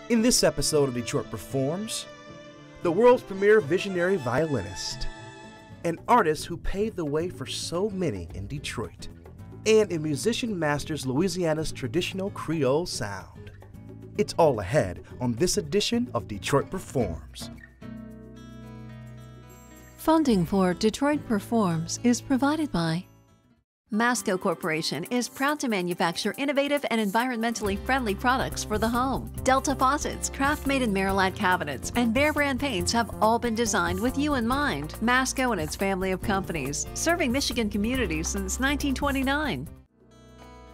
In this episode of Detroit Performs, the world's premier visionary violinist, an artist who paved the way for so many in Detroit, and a musician masters Louisiana's traditional Creole sound. It's all ahead on this edition of Detroit Performs. Funding for Detroit Performs is provided by Masco Corporation is proud to manufacture innovative and environmentally friendly products for the home. Delta faucets, craft-made in Merillat cabinets, and Behr brand paints have all been designed with you in mind. Masco and its family of companies, serving Michigan communities since 1929.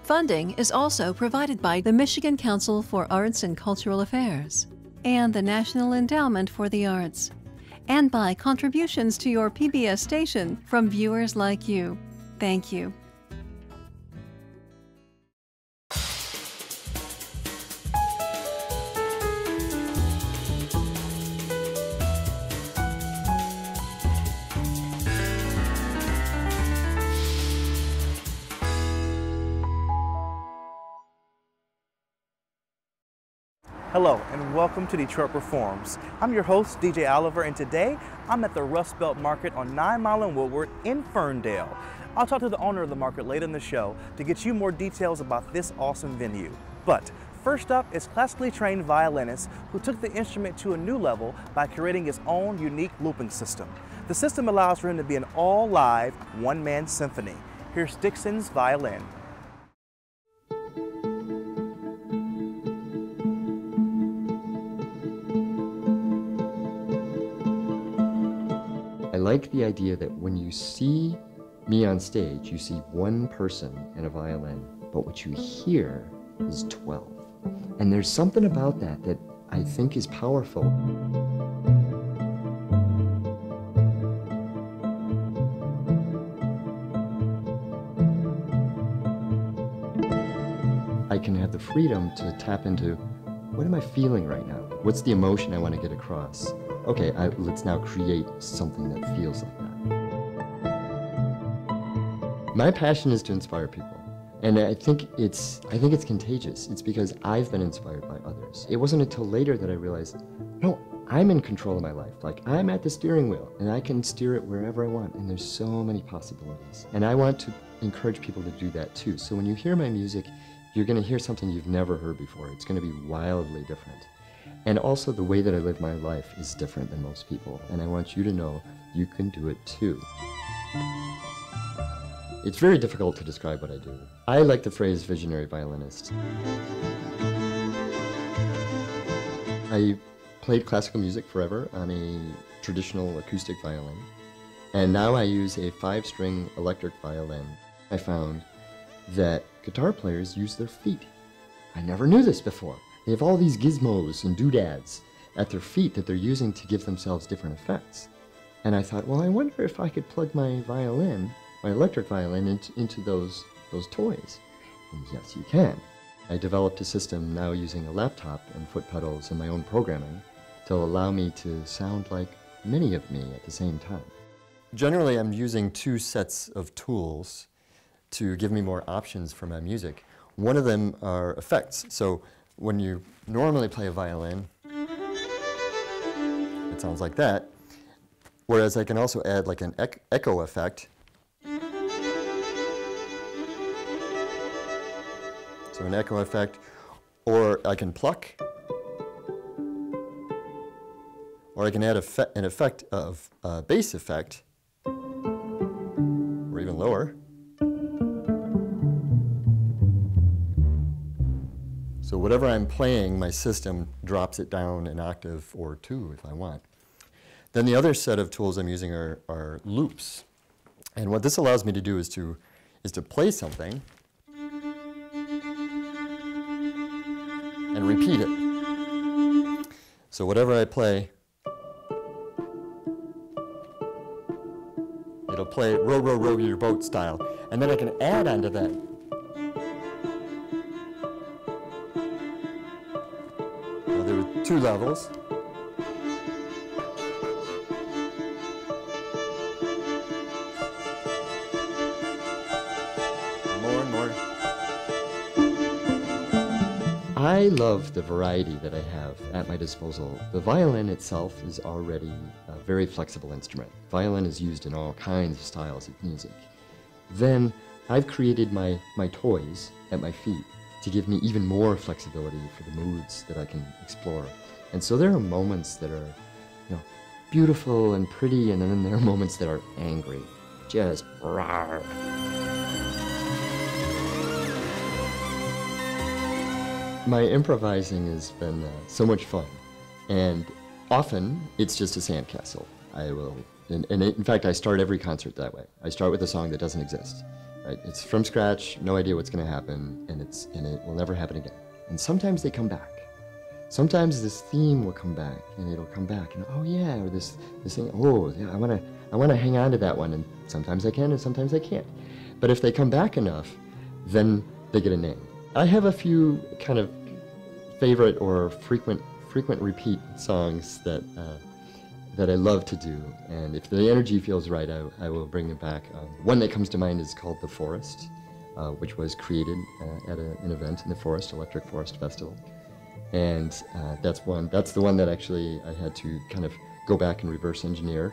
Funding is also provided by the Michigan Council for Arts and Cultural Affairs and the National Endowment for the Arts, and by contributions to your PBS station from viewers like you. Thank you. Hello and welcome to Detroit Performs. I'm your host, DJ Oliver, and today I'm at the Rust Belt Market on 9 Mile and Woodward in Ferndale. I'll talk to the owner of the market later in the show to get you more details about this awesome venue. But first up is classically trained violinist who took the instrument to a new level by creating his own unique looping system. The system allows for him to be an all-live, one-man symphony. Here's Dixon's Violin. I like the idea that when you see me on stage, you see one person and a violin, but what you hear is 12. And there's something about that that I think is powerful. I can have the freedom to tap into, what am I feeling right now? What's the emotion I want to get across? Okay, let's now create something that feels like that. My passion is to inspire people, and I think it's contagious. It's because I've been inspired by others. It wasn't until later that I realized, no, I'm in control of my life. Like, I'm at the steering wheel, and I can steer it wherever I want, and there's so many possibilities. And I want to encourage people to do that too. So when you hear my music, you're going to hear something you've never heard before. It's going to be wildly different. And also the way that I live my life is different than most people, and I want you to know you can do it too. It's very difficult to describe what I do. I like the phrase visionary violinist. I played classical music forever on a traditional acoustic violin, and now I use a 5-string electric violin. I found that guitar players use their feet. I never knew this before. They have all these gizmos and doodads at their feet that they're using to give themselves different effects. And I thought, well, I wonder if I could plug my violin, my electric violin, into those toys. And yes, you can. I developed a system now using a laptop and foot pedals and my own programming to allow me to sound like many of me at the same time. Generally, I'm using 2 sets of tools to give me more options for my music. One of them are effects. So when you normally play a violin, it sounds like that, whereas I can also add like an echo effect. So an echo effect, or I can pluck, or I can add an effect of bass effect, or even lower. So whatever I'm playing, my system drops it down an octave or 2 if I want. Then the other set of tools I'm using are loops. And what this allows me to do is to play something and repeat it. So whatever I play, it'll play row, row, row your boat style. And then I can add onto that. Now there were 2 levels. I love the variety that I have at my disposal. The violin itself is already a very flexible instrument. Violin is used in all kinds of styles of music. Then I've created my toys at my feet to give me even more flexibility for the moods that I can explore. And so there are moments that are, beautiful and pretty, and then there are moments that are angry. Just rawr. My improvising has been so much fun, and often it's just a sandcastle. In fact, I start every concert that way. I start with a song that doesn't exist. Right? It's from scratch, no idea what's going to happen, and it will never happen again. And sometimes they come back. Sometimes this theme will come back, and it'll come back, and oh yeah, or this thing, oh yeah, I want to hang on to that one, and sometimes I can, and sometimes I can't. But if they come back enough, then they get a name. I have a few kind of favorite or frequent repeat songs that I love to do, and if the energy feels right, I will bring them back. One that comes to mind is called The Forest, which was created at an event in the Forest, Electric Forest Festival. And that's the one that actually I had to kind of go back and reverse engineer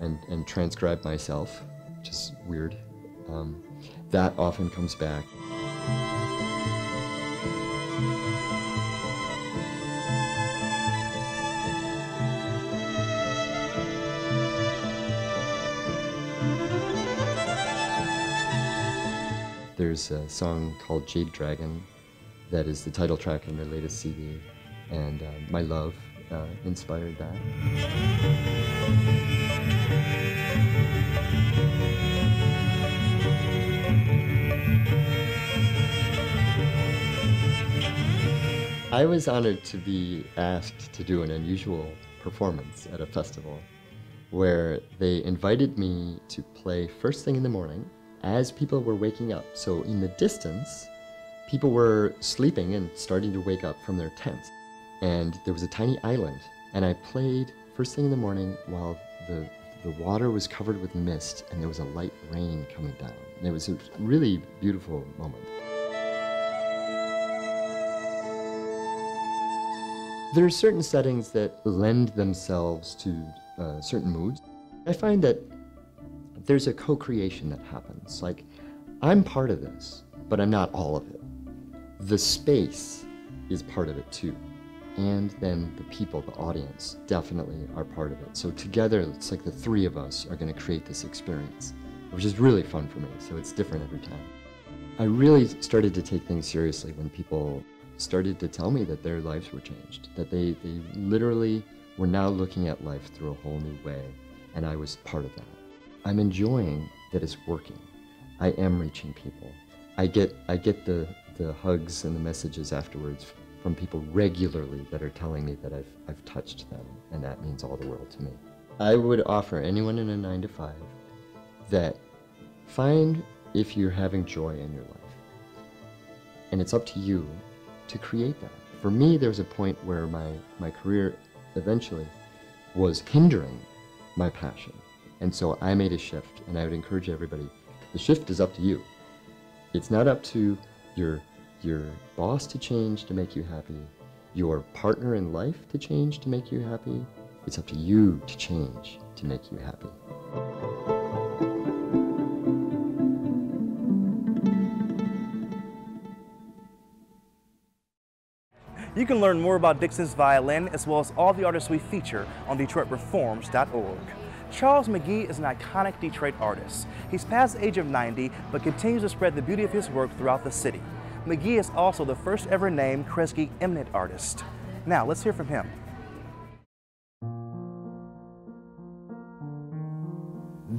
and transcribe myself, which is weird. That often comes back. There's a song called Jade Dragon that is the title track on their latest CD, and My Love inspired that. I was honored to be asked to do an unusual performance at a festival where they invited me to play first thing in the morning as people were waking up. So in the distance, people were sleeping and starting to wake up from their tents. And there was a tiny island, and I played first thing in the morning while the water was covered with mist and there was a light rain coming down. And it was a really beautiful moment. There are certain settings that lend themselves to certain moods. I find that there's a co-creation that happens. Like, I'm part of this, but I'm not all of it. The space is part of it too. And then the people, the audience, definitely are part of it. So together, it's like the three of us are going to create this experience, which is really fun for me, so it's different every time. I really started to take things seriously when people started to tell me that their lives were changed, that they literally were now looking at life through a whole new way, and I was part of that. I'm enjoying that it's working. I am reaching people. I get the hugs and the messages afterwards from people regularly that are telling me that I've touched them, and that means all the world to me. I would offer anyone in a 9-to-5 that find if you're having joy in your life, and it's up to you to create that. For me, there was a point where my career eventually was hindering my passion, and so I made a shift, and I would encourage everybody, the shift is up to you. It's not up to your boss to change to make you happy, your partner in life to change to make you happy. It's up to you to change to make you happy. You can learn more about Dixon's violin as well as all the artists we feature on DetroitReforms.org. Charles McGee is an iconic Detroit artist. He's past the age of 90, but continues to spread the beauty of his work throughout the city. McGee is also the first ever named Kresge Eminent Artist. Now, let's hear from him.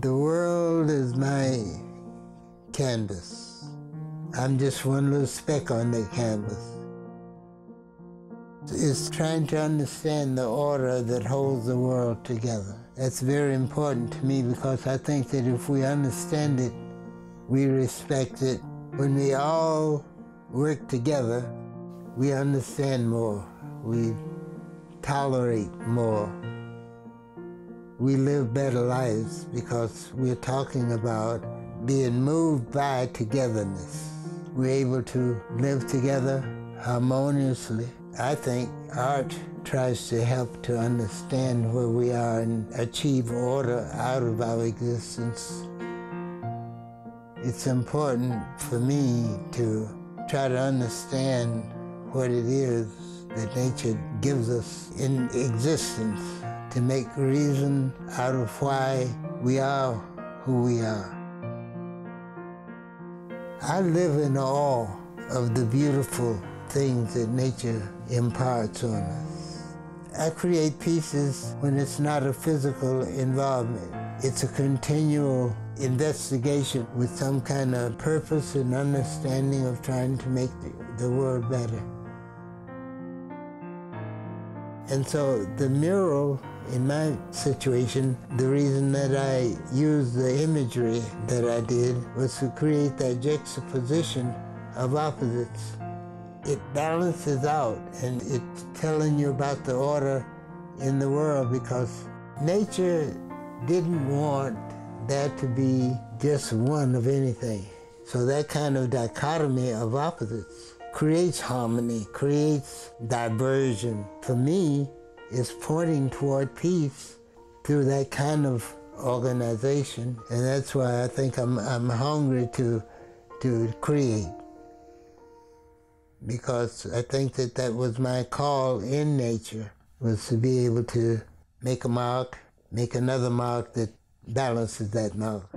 The world is my canvas. I'm just one little speck on the canvas. It's trying to understand the order that holds the world together. That's very important to me because I think that if we understand it, we respect it. When we all work together, we understand more. We tolerate more. We live better lives because we're talking about being moved by togetherness. We're able to live together, harmoniously. I think art tries to help to understand where we are and achieve order out of our existence. It's important for me to try to understand what it is that nature gives us in existence, to make reason out of why we are who we are. I live in awe of the beautiful things that nature imparts on us. I create pieces when it's not a physical involvement. It's a continual investigation with some kind of purpose and understanding of trying to make the world better. And so the mural, in my situation, the reason that I used the imagery that I did was to create that juxtaposition of opposites. It balances out, and it's telling you about the order in the world, because nature didn't want there to be just one of anything. So that kind of dichotomy of opposites creates harmony, creates diversion. For me, it's pointing toward peace through that kind of organization, and that's why I think I'm hungry to create. Because I think that was my call in nature, was to be able to make a mark, make another mark that balances that mark.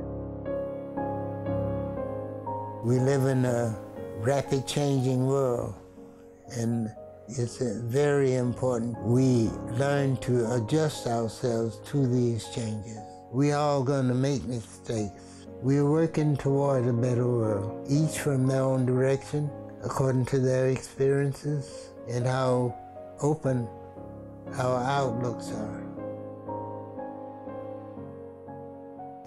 We live in a rapid changing world, and it's very important we learn to adjust ourselves to these changes. We all gonna make mistakes. We're working toward a better world, each from their own direction, according to their experiences and how open our outlooks are.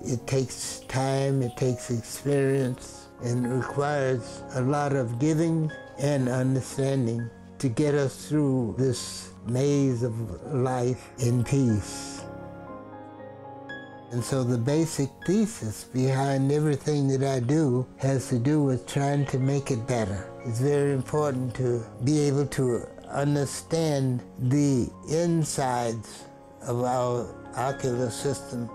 It takes time, it takes experience, and requires a lot of giving and understanding to get us through this maze of life in peace. And so the basic thesis behind everything that I do has to do with trying to make it better. It's very important to be able to understand the insides of our ocular system,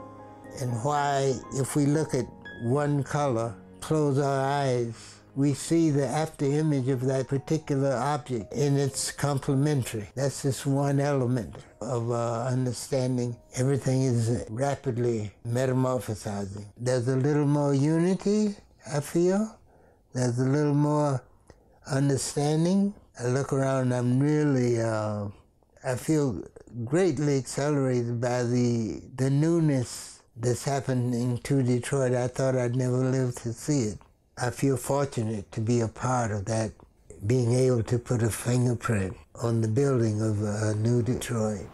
and why, if we look at one color, close our eyes, we see the after image of that particular object, and it's complementary. That's just one element of understanding. Everything is rapidly metamorphosizing. There's a little more unity, I feel. There's a little more understanding. I look around, I'm really, I feel greatly accelerated by the newness that's happening to Detroit. I thought I'd never live to see it. I feel fortunate to be a part of that, being able to put a fingerprint on the building of a new Detroit.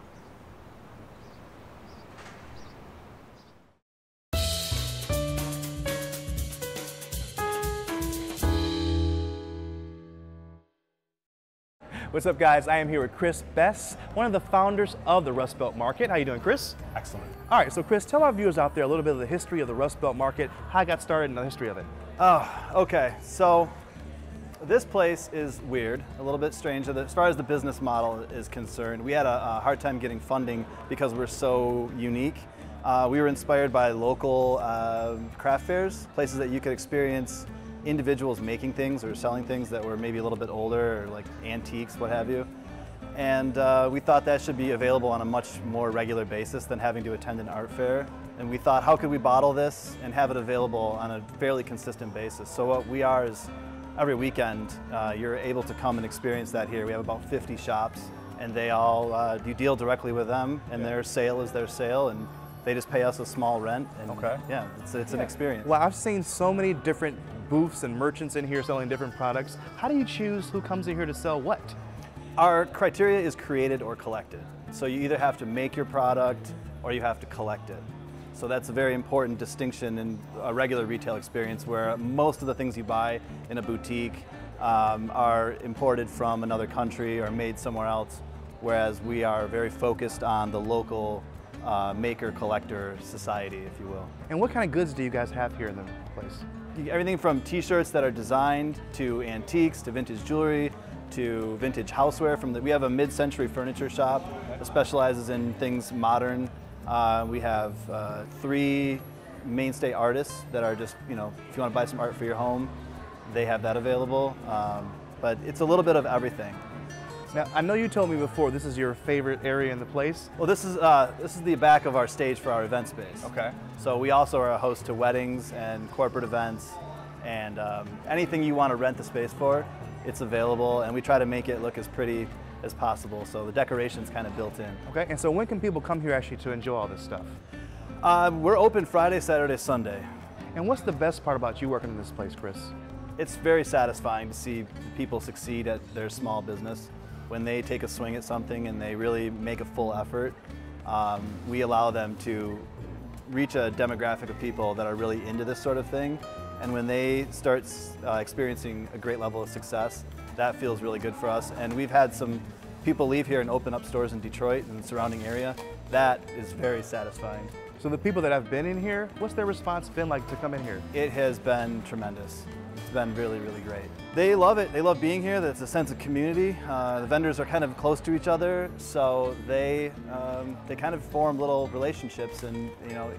What's up, guys? I am here with Chris Bess, one of the founders of the Rust Belt Market. How you doing, Chris? Excellent. All right, so Chris, tell our viewers out there a little bit of the history of the Rust Belt Market, how it got started, and the history of it. Oh, okay. So this place is weird, a little bit strange. As far as the business model is concerned, we had a hard time getting funding because we're so unique. We were inspired by local craft fairs, places that you could experience individuals making things or selling things that were maybe a little bit older, or like antiques, what have you. And we thought that should be available on a much more regular basis than having to attend an art fair. And we thought, how could we bottle this and have it available on a fairly consistent basis? So what we are is, every weekend, you're able to come and experience that here. We have about 50 shops, and they all, you deal directly with them, and their sale is their sale, and they just pay us a small rent. And yeah, it's an experience. Well, I've seen so many different booths and merchants in here selling different products. How do you choose who comes in here to sell what? Our criteria is created or collected. So you either have to make your product or you have to collect it. So that's a very important distinction in a regular retail experience, where most of the things you buy in a boutique are imported from another country or made somewhere else, whereas we are very focused on the local maker-collector society, if you will. And what kind of goods do you guys have here in the place? Everything from t-shirts that are designed, to antiques, to vintage jewelry, to vintage houseware. We have a mid-century furniture shop that specializes in things modern. We have 3 mainstay artists that are just, if you want to buy some art for your home, they have that available. But it's a little bit of everything. Now, I know you told me before this is your favorite area in the place. Well, this is the back of our stage for our event space. Okay. So we also are a host to weddings and corporate events, and anything you want to rent the space for, it's available, and we try to make it look as pretty as possible. So the decoration's kind of built in. Okay, and so when can people come here actually to enjoy all this stuff? We're open Friday, Saturday, Sunday. And what's the best part about you working in this place, Chris? It's very satisfying to see people succeed at their small business. When they take a swing at something and they really make a full effort, we allow them to reach a demographic of people that are really into this sort of thing. And when they start experiencing a great level of success, that feels really good for us. And we've had some people leave here and open up stores in Detroit and the surrounding area. That is very satisfying. So the people that have been in here, what's their response been like to come in here? It has been tremendous. It's been really, really great. They love it. They love being here. There's a sense of community. The vendors are kind of close to each other, so they kind of form little relationships and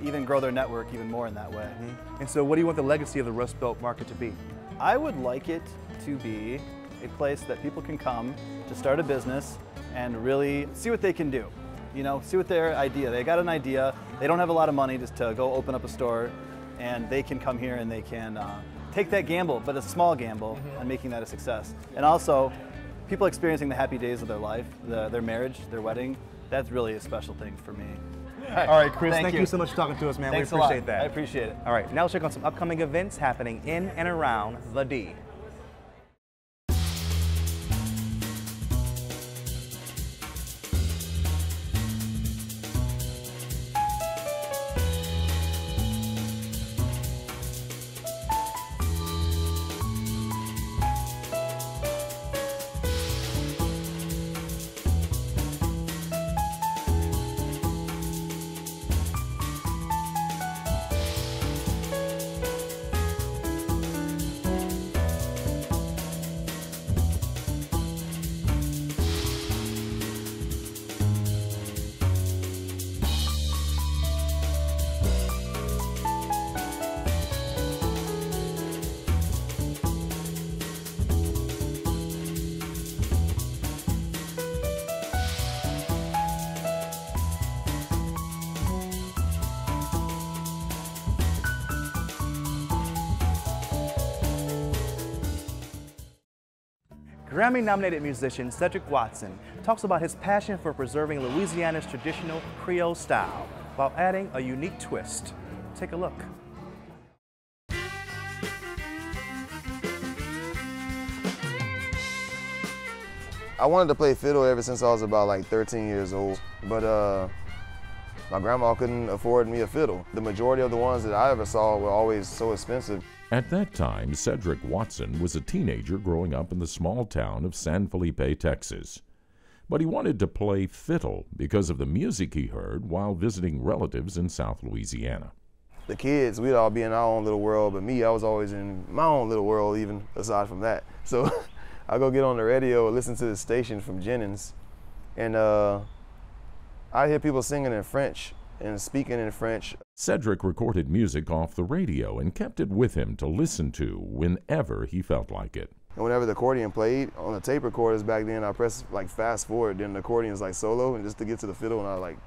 even grow their network even more in that way. Mm-hmm. And so what do you want the legacy of the Rust Belt Market to be? I would like it to be a place that people can come to start a business and really see what they can do. See what their idea. They got an idea. They don't have a lot of money just to go open up a store, and they can come here and they can take that gamble, but a small gamble, and making that a success. And also, people experiencing the happy days of their life, their marriage, their wedding, that's really a special thing for me. All right, Chris, thank you so much for talking to us, man. Thanks we appreciate that. I appreciate it. All right, now let's check on some upcoming events happening in and around the D. Grammy-nominated musician Cedric Watson talks about his passion for preserving Louisiana's traditional Creole style while adding a unique twist. Take a look. I wanted to play fiddle ever since I was about like 13 years old, but my grandma couldn't afford me a fiddle. The majority of the ones that I ever saw were always so expensive. At that time, Cedric Watson was a teenager growing up in the small town of San Felipe, Texas. But he wanted to play fiddle because of the music he heard while visiting relatives in South Louisiana. The kids, we'd all be in our own little world, but me, I was always in my own little world, even aside from that. So I go get on the radio and listen to the station from Jennings, and I hear people singing in French and speaking in French. Cedric recorded music off the radio and kept it with him to listen to whenever he felt like it. And whenever the accordion played, on the tape recorders back then, I pressed like fast forward, then the accordion's like solo, and just to get to the fiddle, and I like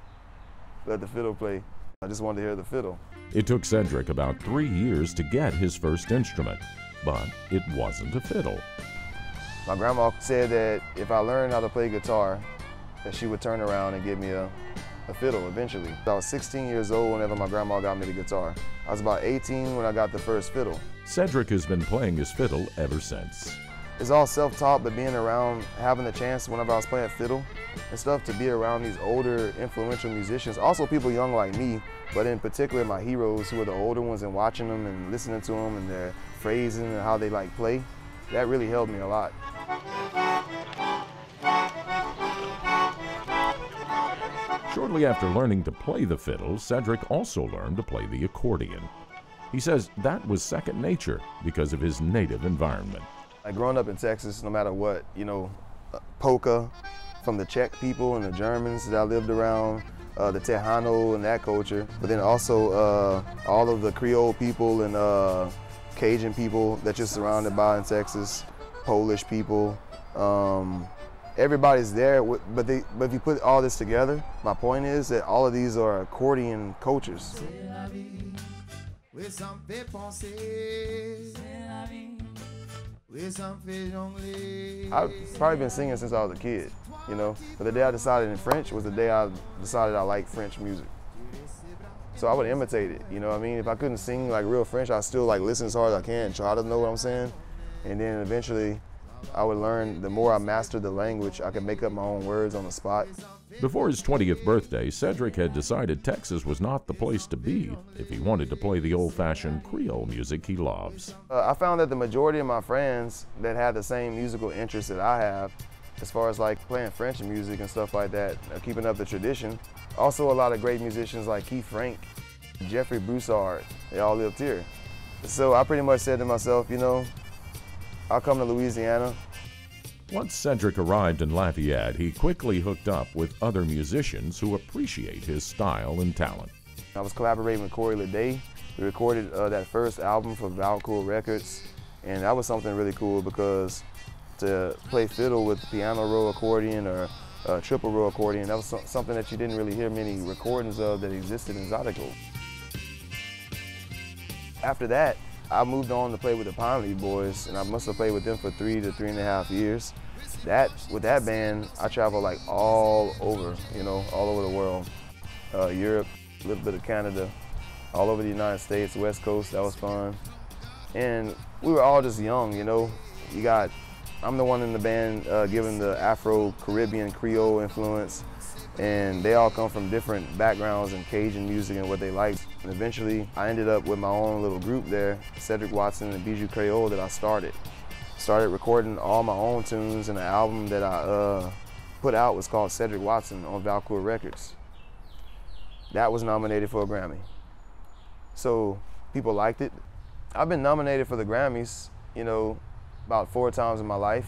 let the fiddle play. I just wanted to hear the fiddle. It took Cedric about 3 years to get his first instrument, but it wasn't a fiddle. My grandma said that if I learned how to play guitar, that she would turn around and give me a fiddle eventually. I was 16 years old whenever my grandma got me the guitar. I was about 18 when I got the first fiddle. Cedric has been playing his fiddle ever since. It's all self-taught, but being around, having the chance whenever I was playing fiddle and stuff to be around these older, influential musicians, also people young like me, but in particular my heroes who are the older ones, and watching them and listening to them and their phrasing and how they like play, that really helped me a lot. Shortly after learning to play the fiddle, Cedric also learned to play the accordion. He says that was second nature because of his native environment. Like growing up in Texas, no matter what, polka from the Czech people and the Germans that I lived around, the Tejano and that culture, but then also all of the Creole people and Cajun people that you're surrounded by in Texas, Polish people. Everybody's there, but if you put all this together, my point is that all of these are accordion cultures. I've probably been singing since I was a kid, you know, but the day I decided in French was the day I decided I liked French music. So I would imitate it, you know what I mean? If I couldn't sing like real French, I'd still like listen as hard as I can, try to know what I'm saying, and then eventually I would learn. The more I mastered the language, I could make up my own words on the spot. Before his 20th birthday, Cedric had decided Texas was not the place to be if he wanted to play the old-fashioned Creole music he loves. I found that the majority of my friends that had the same musical interests that I have, as far as like playing French music and stuff like that, keeping up the tradition. Also a lot of great musicians like Keith Frank, Jeffrey Broussard, they all lived here. So I pretty much said to myself, you know, I'll come to Louisiana. Once Cedric arrived in Lafayette, he quickly hooked up with other musicians who appreciate his style and talent. I was collaborating with Corey Leday. We recorded that first album for Valcool Records, and that was something really cool because to play fiddle with piano roll accordion or triple roll accordion, that was something that you didn't really hear many recordings of that existed in Zydeco. After that, I moved on to play with the Pineley Boys, and I must have played with them for 3 to 3.5 years. With that band, I traveled like all over, you know, all over the world. Europe, a little bit of Canada, all over the United States, West Coast, that was fun. And we were all just young, you know. I'm the one in the band giving the Afro-Caribbean Creole influence, and they all come from different backgrounds in Cajun music and what they like. And eventually, I ended up with my own little group there, Cedric Watson and Bijou Creole, that I started. Started recording all my own tunes, and the album that I put out was called Cedric Watson on Valcool Records. That was nominated for a Grammy. So people liked it. I've been nominated for the Grammys, you know, about 4 times in my life.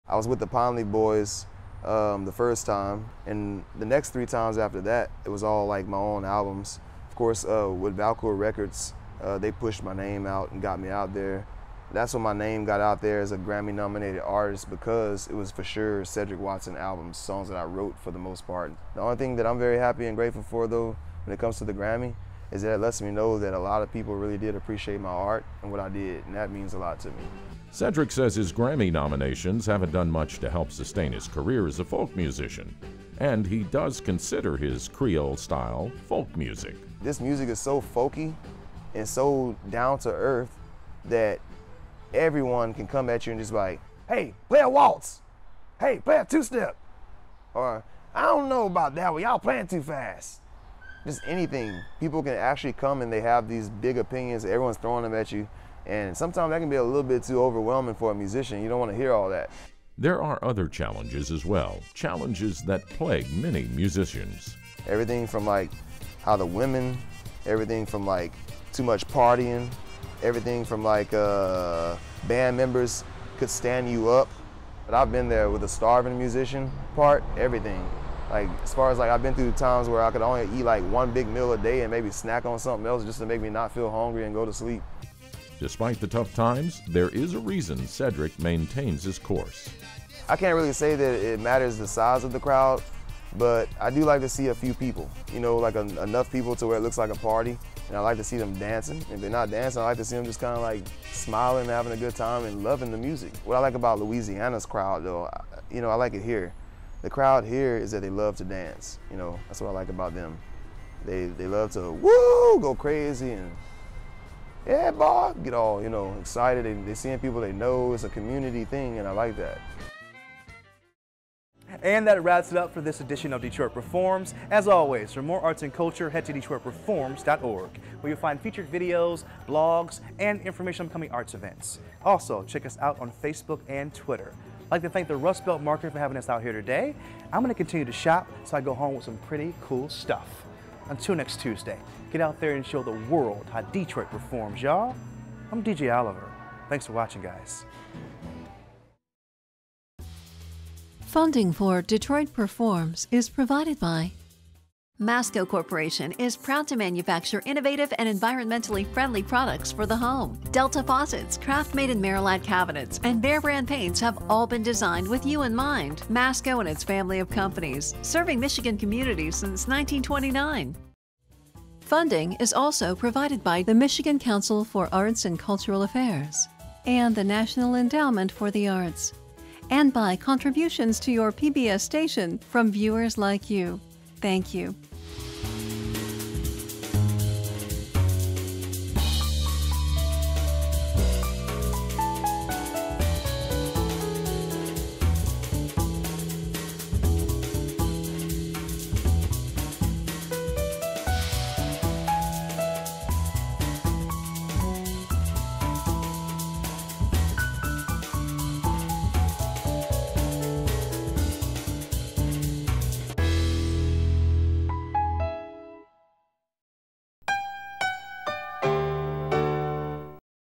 I was with the Pineley Boys the first time, and the next 3 times after that, it was all like my own albums. Of course, with Valcool Records, they pushed my name out and got me out there. That's when my name got out there as a Grammy-nominated artist, because it was for sure Cedric Watson albums, songs that I wrote for the most part. The only thing that I'm very happy and grateful for, though, when it comes to the Grammy, is that it lets me know that a lot of people really did appreciate my art and what I did, and that means a lot to me. Cedric says his Grammy nominations haven't done much to help sustain his career as a folk musician, and he does consider his Creole style folk music. This music is so folky and so down to earth that everyone can come at you and just be like, hey, play a waltz. Hey, play a 2-step. Or, I don't know about that one, y'all playing too fast. Just anything. People can actually come and they have these big opinions, everyone's throwing them at you. And sometimes that can be a little bit too overwhelming for a musician. You don't want to hear all that. There are other challenges as well, challenges that plague many musicians. Everything from like how the women, everything from like too much partying, everything from like band members could stand you up. But I've been there with the starving musician part, everything. Like as far as like I've been through times where I could only eat like 1 big meal a day and maybe snack on something else just to make me not feel hungry and go to sleep. Despite the tough times, there is a reason Cedric maintains his course. I can't really say that it matters the size of the crowd, but I do like to see a few people, you know, like enough people to where it looks like a party, and I like to see them dancing. If they're not dancing, I like to see them just kind of like smiling and having a good time and loving the music. What I like about Louisiana's crowd though, you know, I like it here. The crowd here is that they love to dance, you know, that's what I like about them. They love to, woo, go crazy and yeah, boy, get all, you know, excited. They're seeing people they know. It's a community thing, and I like that. And that wraps it up for this edition of Detroit Performs. As always, for more arts and culture, head to DetroitPerforms.org, where you'll find featured videos, blogs, and information on upcoming arts events. Also, check us out on Facebook and Twitter. I'd like to thank the Rust Belt Market for having us out here today. I'm going to continue to shop so I go home with some pretty cool stuff. Until next Tuesday, get out there and show the world how Detroit performs, y'all. I'm DJ Oliver. Thanks for watching, guys. Funding for Detroit Performs is provided by Masco Corporation is proud to manufacture innovative and environmentally friendly products for the home. Delta faucets, craft-made in Merillat cabinets, and Behr brand paints have all been designed with you in mind. Masco and its family of companies, serving Michigan communities since 1929. Funding is also provided by the Michigan Council for Arts and Cultural Affairs and the National Endowment for the Arts, and by contributions to your PBS station from viewers like you. Thank you.